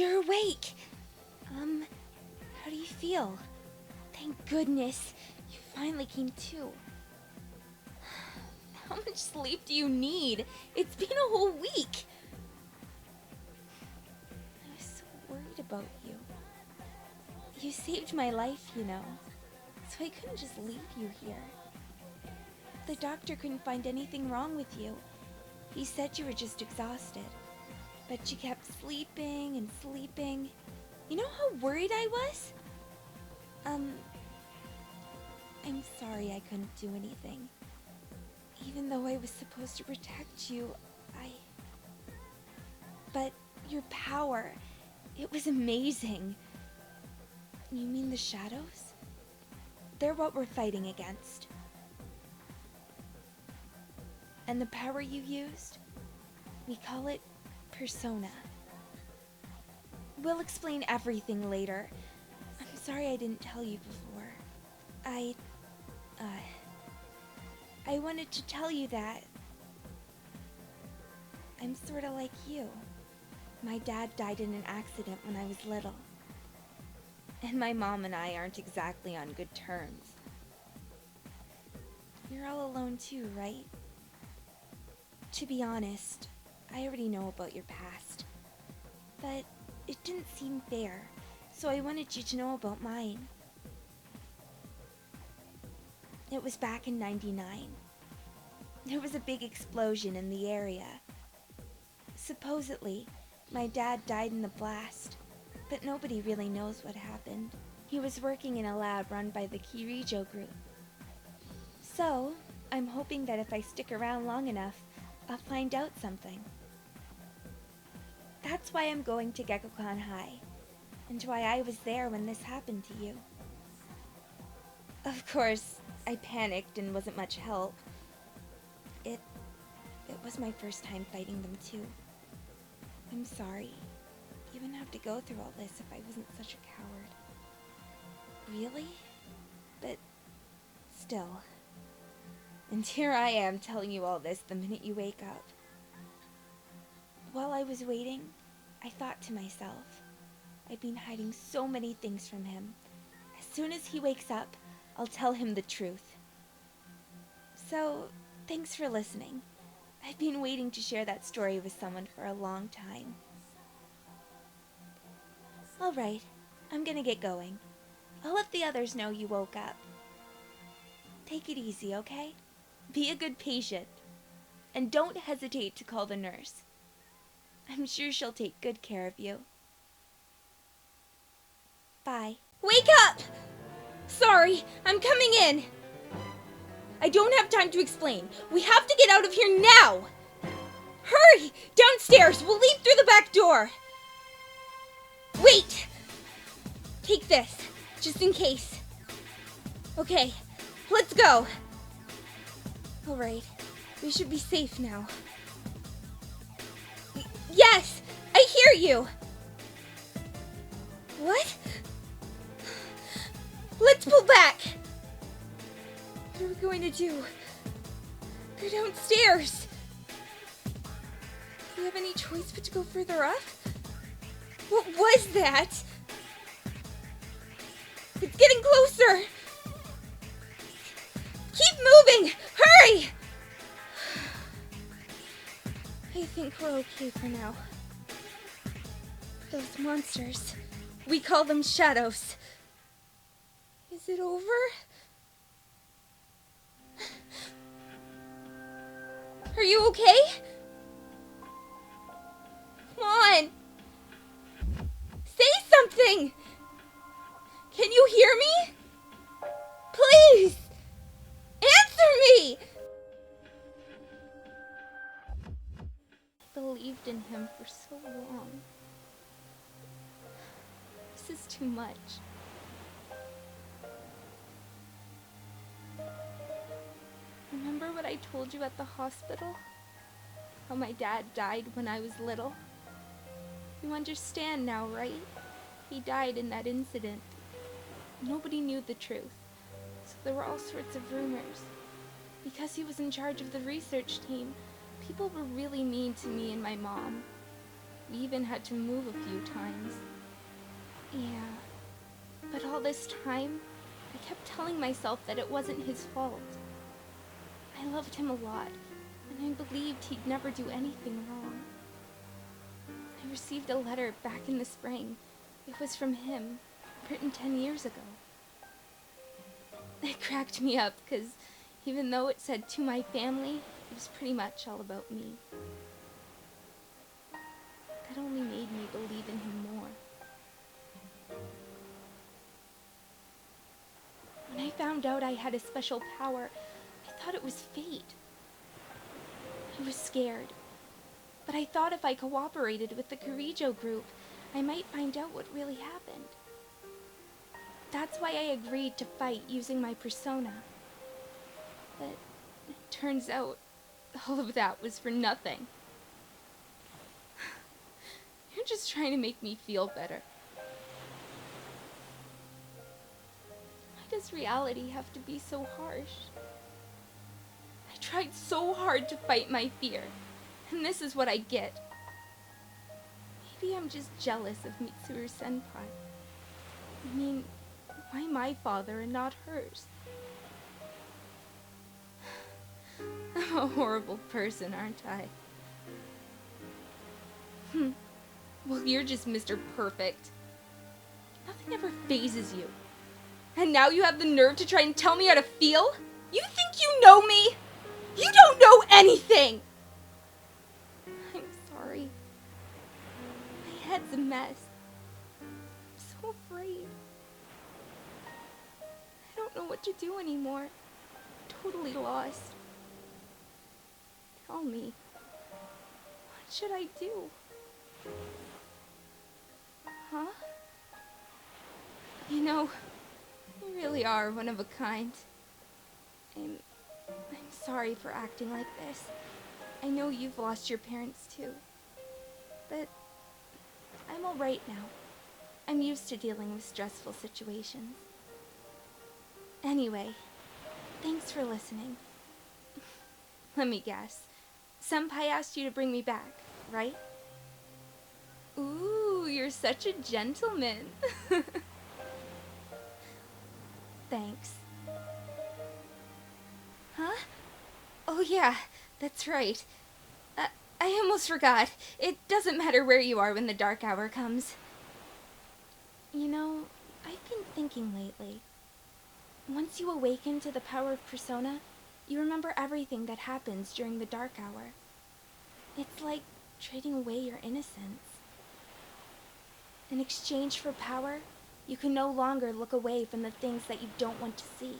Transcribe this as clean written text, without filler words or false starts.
you're awake. How do you feel? Thank goodness, you finally came to. How much sleep do you need? It's been a whole week. I was so worried about you. You saved my life, you know, so I couldn't just leave you here. The doctor couldn't find anything wrong with you. He said you were just exhausted. But you kept sleeping and sleeping. You know how worried I was? I'm sorry I couldn't do anything. Even though I was supposed to protect you, But your power, it was amazing. You mean the shadows? They're what we're fighting against. And the power you used, we call it persona. We'll explain everything later. I'm sorry I didn't tell you before. I wanted to tell you that I'm sorta like you. My dad died in an accident when I was little. And my mom and I aren't exactly on good terms. You're all alone too, right? To be honest, I already know about your past. But it didn't seem fair, so I wanted you to know about mine. It was back in '99. There was a big explosion in the area. Supposedly, my dad died in the blast, but nobody really knows what happened. He was working in a lab run by the Kirijo group. So, I'm hoping that if I stick around long enough, I'll find out something. That's why I'm going to Gekkoukan High, and why I was there when this happened to you. Of course, I panicked and wasn't much help. It was my first time fighting them too. I'm sorry. You wouldn't have to go through all this if I wasn't such a coward. Really? But still. And here I am telling you all this the minute you wake up. While I was waiting, I thought to myself, I've been hiding so many things from him. As soon as he wakes up, I'll tell him the truth. So, thanks for listening. I've been waiting to share that story with someone for a long time. Alright, I'm gonna get going. I'll let the others know you woke up. Take it easy, okay? Be a good patient. And don't hesitate to call the nurse. I'm sure she'll take good care of you. Bye. Wake up! Sorry, I'm coming in. I don't have time to explain. We have to get out of here now! Hurry! Downstairs! We'll leave through the back door! Wait! Take this, just in case. Okay, let's go. Alright, we should be safe now. Yes! I hear you! What? Let's pull back! What are we going to do? Go downstairs! Do we have any choice but to go further up? What was that? It's getting closer! Keep moving! Hurry! I think we're okay for now. Those monsters, we call them shadows. Is it over? Are you okay? Come on! Say something! Can you hear me? Please! Answer me! I believed in him for so long. This is too much. Remember what I told you at the hospital? How my dad died when I was little? You understand now, right? He died in that incident. Nobody knew the truth, so there were all sorts of rumors. Because he was in charge of the research team, people were really mean to me and my mom. We even had to move a few times. Yeah, but all this time, I kept telling myself that it wasn't his fault. I loved him a lot, and I believed he'd never do anything wrong. I received a letter back in the spring. It was from him, written 10 years ago. It cracked me up, because even though it said to my family, it was pretty much all about me. That only made me believe in him more. When I found out I had a special power, I thought it was fate. I was scared, but I thought if I cooperated with the Kirijo group, I might find out what really happened. That's why I agreed to fight using my persona. But it turns out all of that was for nothing. You're just trying to make me feel better. Why does reality have to be so harsh? I tried so hard to fight my fear, and this is what I get. Maybe I'm just jealous of Mitsuru-senpai. I mean, why my father and not hers? I'm a horrible person, aren't I? Well, you're just Mr. Perfect. Nothing ever phases you. And now you have the nerve to try and tell me how to feel? You think you know me? You don't know anything! I'm sorry. My head's a mess. I'm so afraid. I don't know what to do anymore. I'm totally lost. Tell me. What should I do? Huh? You know, you really are one of a kind. I'm sorry for acting like this. I know you've lost your parents too. But I'm alright now. I'm used to dealing with stressful situations. Anyway, thanks for listening. Let me guess. Senpai asked you to bring me back, right? Ooh, you're such a gentleman. Thanks. Huh? Oh yeah, that's right. I almost forgot. It doesn't matter where you are when the dark hour comes. You know, I've been thinking lately. Once you awaken to the power of persona, you remember everything that happens during the dark hour. It's like trading away your innocence. In exchange for power, you can no longer look away from the things that you don't want to see.